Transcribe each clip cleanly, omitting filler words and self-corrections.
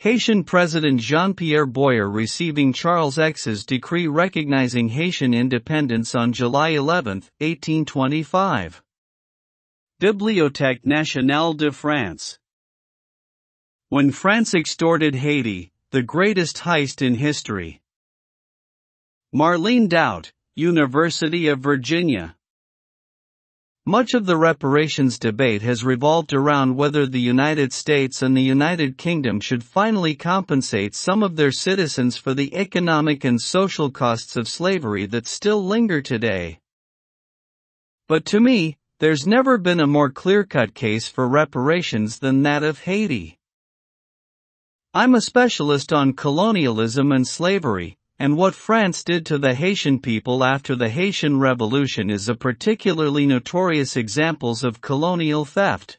Haitian President Jean-Pierre Boyer receiving Charles X's decree recognizing Haitian independence on July 11, 1825. Bibliothèque Nationale de France. When France extorted Haiti, the greatest heist in history. Marlene Daut, University of Virginia. Much of the reparations debate has revolved around whether the United States and the United Kingdom should finally compensate some of their citizens for the economic and social costs of slavery that still linger today. But to me, there's never been a more clear-cut case for reparations than that of Haiti. I'm a specialist on colonialism and slavery, and what France did to the Haitian people after the Haitian Revolution is a particularly notorious example of colonial theft.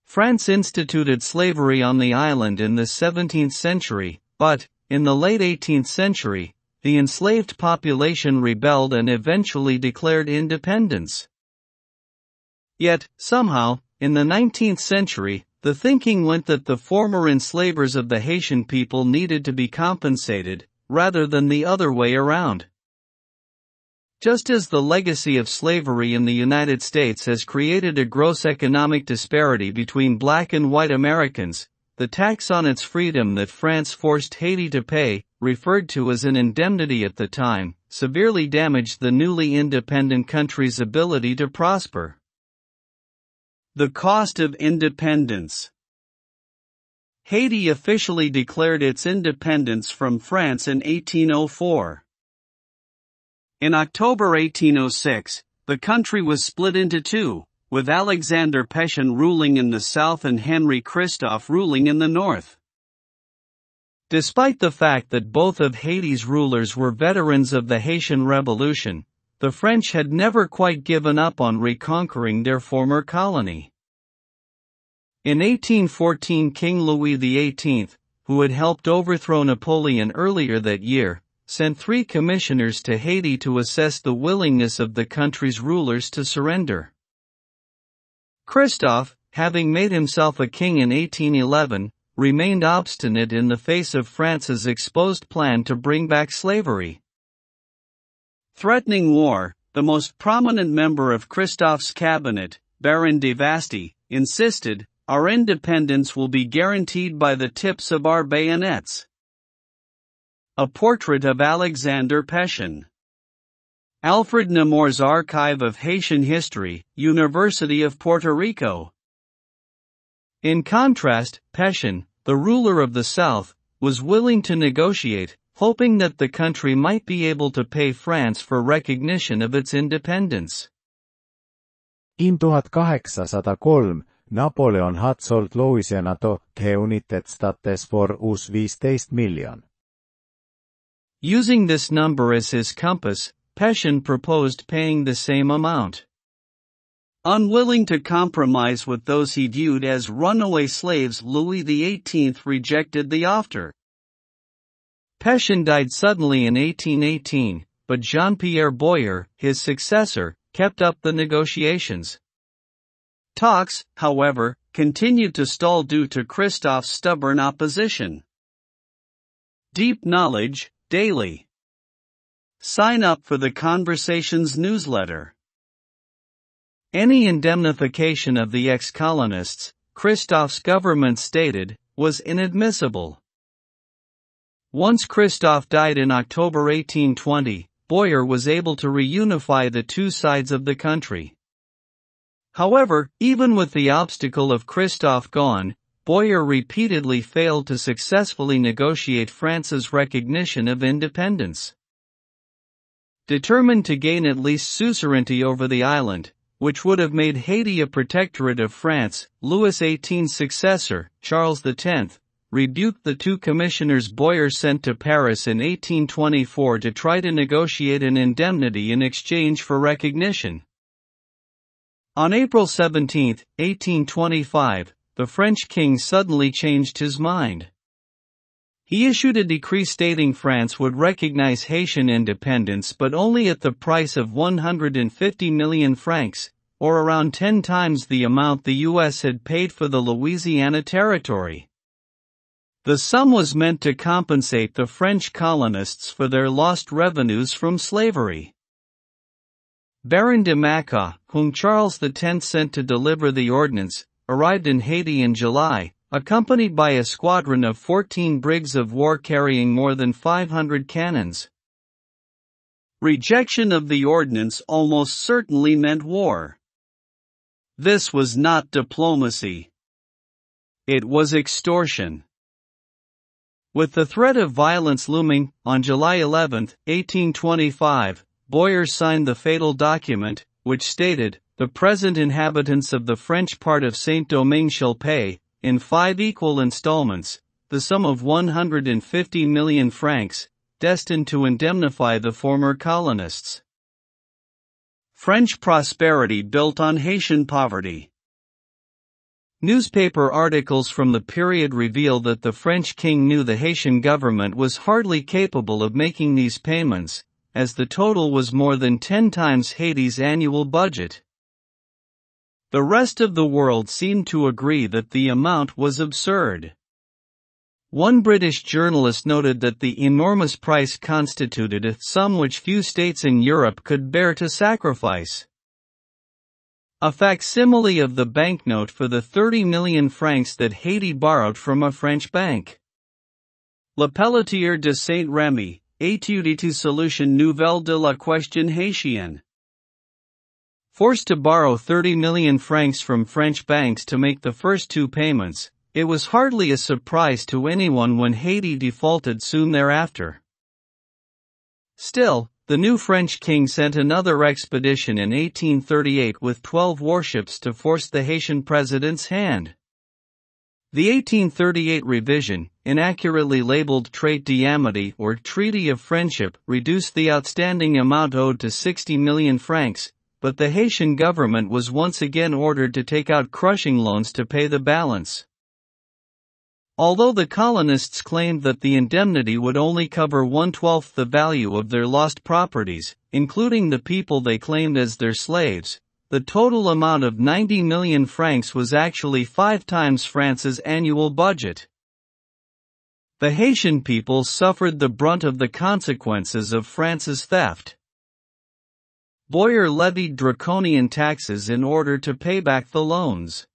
France instituted slavery on the island in the 17th century, but, in the late 18th century, the enslaved population rebelled and eventually declared independence. Yet, somehow, in the 19th century, the thinking went that the former enslavers of the Haitian people needed to be compensated, rather than the other way around. Just as the legacy of slavery in the United States has created a gross economic disparity between black and white Americans, the tax on its freedom that France forced Haiti to pay, referred to as an indemnity at the time, severely damaged the newly independent country's ability to prosper. The cost of independence. Haiti officially declared its independence from France in 1804. In October 1806, the country was split into two, with Alexander Pétion ruling in the south and Henri Christophe ruling in the north. Despite the fact that both of Haiti's rulers were veterans of the Haitian Revolution, the French had never quite given up on reconquering their former colony. In 1814, King Louis XVIII, who had helped overthrow Napoleon earlier that year, sent 3 commissioners to Haiti to assess the willingness of the country's rulers to surrender. Christophe, having made himself a king in 1811, remained obstinate in the face of France's exposed plan to bring back slavery. Threatening war, the most prominent member of Christophe's cabinet, Baron de Vasty, insisted, "Our independence will be guaranteed by the tips of our bayonets." A portrait of Alexander Pétion. Alfred Nemours Archive of Haitian History, University of Puerto Rico. In contrast, Pétion, the ruler of the South, was willing to negotiate, hoping that the country might be able to pay France for recognition of its independence. In 1803, Napoleon had sold Louisiana to the United States for us 15 million. Using this number as his compass, Pétion proposed paying the same amount. Unwilling to compromise with those he viewed as runaway slaves, Louis XVIII rejected the offer. Pétion died suddenly in 1818, but Jean-Pierre Boyer, his successor, kept up the negotiations. Talks, however, continued to stall due to Christophe's stubborn opposition. Deep Knowledge, Daily. Sign up for the Conversations newsletter. Any indemnification of the ex-colonists, Christophe's government stated, was inadmissible. Once Christophe died in October 1820, Boyer was able to reunify the two sides of the country. However, even with the obstacle of Christophe gone, Boyer repeatedly failed to successfully negotiate France's recognition of independence. Determined to gain at least suzerainty over the island, which would have made Haiti a protectorate of France, Louis XVIII's successor, Charles X, rebuked the 2 commissioners Boyer sent to Paris in 1824 to try to negotiate an indemnity in exchange for recognition. On April 17, 1825, the French king suddenly changed his mind. He issued a decree stating France would recognize Haitian independence but only at the price of 150 million francs, or around 10 times the amount the U.S. had paid for the Louisiana Territory. The sum was meant to compensate the French colonists for their lost revenues from slavery. Baron de Macaw, whom Charles X sent to deliver the ordnance, arrived in Haiti in July, accompanied by a squadron of 14 brigs of war carrying more than 500 cannons. Rejection of the ordnance almost certainly meant war. This was not diplomacy. It was extortion. With the threat of violence looming, on July 11, 1825, Boyer signed the fatal document, which stated, "The present inhabitants of the French part of Saint-Domingue shall pay, in 5 equal installments, the sum of 150 million francs, destined to indemnify the former colonists." French prosperity built on Haitian poverty. Newspaper articles from the period reveal that the French king knew the Haitian government was hardly capable of making these payments, as the total was more than 10 times Haiti's annual budget. The rest of the world seemed to agree that the amount was absurd. One British journalist noted that the enormous price constituted a sum which few states in Europe could bear to sacrifice. A facsimile of the banknote for the 30 million francs that Haiti borrowed from a French bank. Le Pelletier de Saint-Rémy, Étude et solution nouvelle de la question haïtienne. Forced to borrow 30 million francs from French banks to make the first 2 payments, it was hardly a surprise to anyone when Haiti defaulted soon thereafter. Still, the new French king sent another expedition in 1838 with 12 warships to force the Haitian president's hand. The 1838 revision, inaccurately labeled Traité d'Amity or Treaty of Friendship, reduced the outstanding amount owed to 60 million francs, but the Haitian government was once again ordered to take out crushing loans to pay the balance. Although the colonists claimed that the indemnity would only cover 1/12 the value of their lost properties, including the people they claimed as their slaves, the total amount of 90 million francs was actually 5 times France's annual budget. The Haitian people suffered the brunt of the consequences of France's theft. Boyer levied draconian taxes in order to pay back the loans.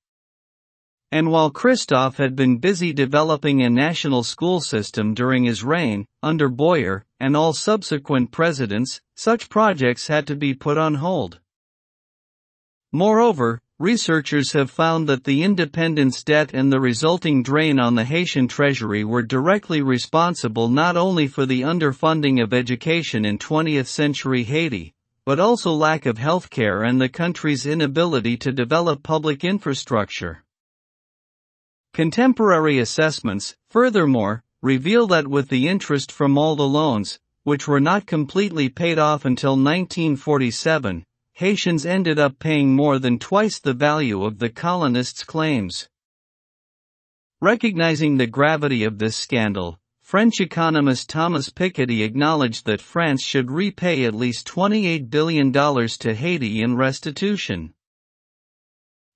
And while Christophe had been busy developing a national school system during his reign, under Boyer, and all subsequent presidents, such projects had to be put on hold. Moreover, researchers have found that the independence debt and the resulting drain on the Haitian treasury were directly responsible not only for the underfunding of education in 20th century Haiti, but also lack of healthcare and the country's inability to develop public infrastructure. Contemporary assessments, furthermore, reveal that with the interest from all the loans, which were not completely paid off until 1947, Haitians ended up paying more than twice the value of the colonists' claims. Recognizing the gravity of this scandal, French economist Thomas Piketty acknowledged that France should repay at least $28 billion to Haiti in restitution.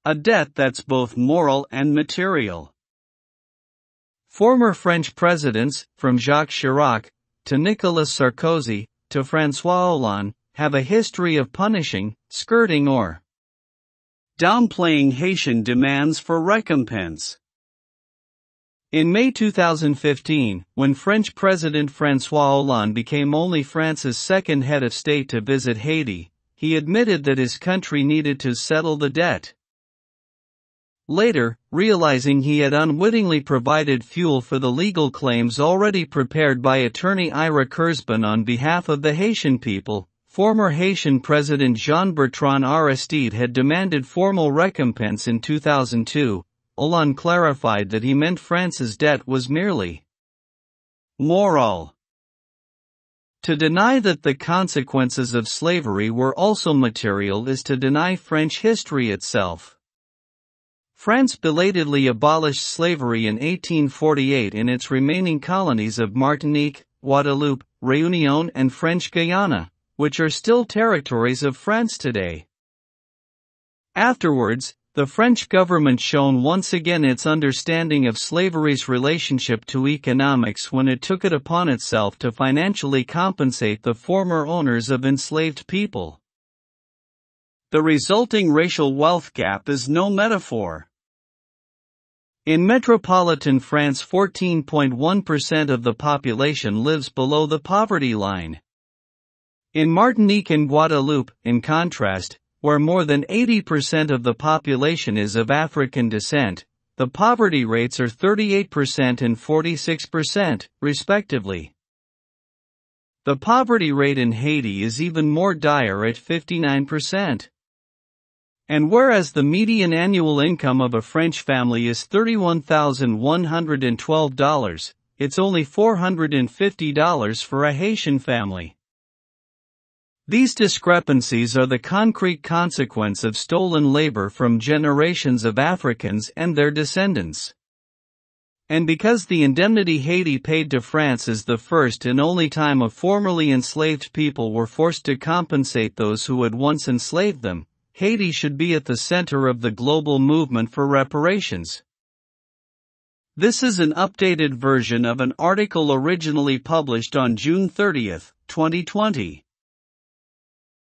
A debt that's both moral and material. Former French presidents, from Jacques Chirac, to Nicolas Sarkozy, to François Hollande, have a history of punishing, skirting or downplaying Haitian demands for recompense. In May 2015, when French President François Hollande became only France's second head of state to visit Haiti, he admitted that his country needed to settle the debt. Later, realizing he had unwittingly provided fuel for the legal claims already prepared by attorney Ira Kurzban on behalf of the Haitian people, former Haitian President Jean-Bertrand Aristide had demanded formal recompense in 2002. Hollande clarified that he meant France's debt was merely moral. To deny that the consequences of slavery were also material is to deny French history itself. France belatedly abolished slavery in 1848 in its remaining colonies of Martinique, Guadeloupe, Réunion and French Guiana, which are still territories of France today. Afterwards, the French government shown once again its understanding of slavery's relationship to economics when it took it upon itself to financially compensate the former owners of enslaved people. The resulting racial wealth gap is no metaphor. In metropolitan France, 14.1% of the population lives below the poverty line. In Martinique and Guadeloupe, in contrast, where more than 80% of the population is of African descent, the poverty rates are 38% and 46%, respectively. The poverty rate in Haiti is even more dire at 59%. And whereas the median annual income of a French family is $31,112, it's only $450 for a Haitian family. These discrepancies are the concrete consequence of stolen labor from generations of Africans and their descendants. And because the indemnity Haiti paid to France is the first and only time a formerly enslaved people were forced to compensate those who had once enslaved them, Haiti should be at the center of the global movement for reparations. This is an updated version of an article originally published on June 30, 2020.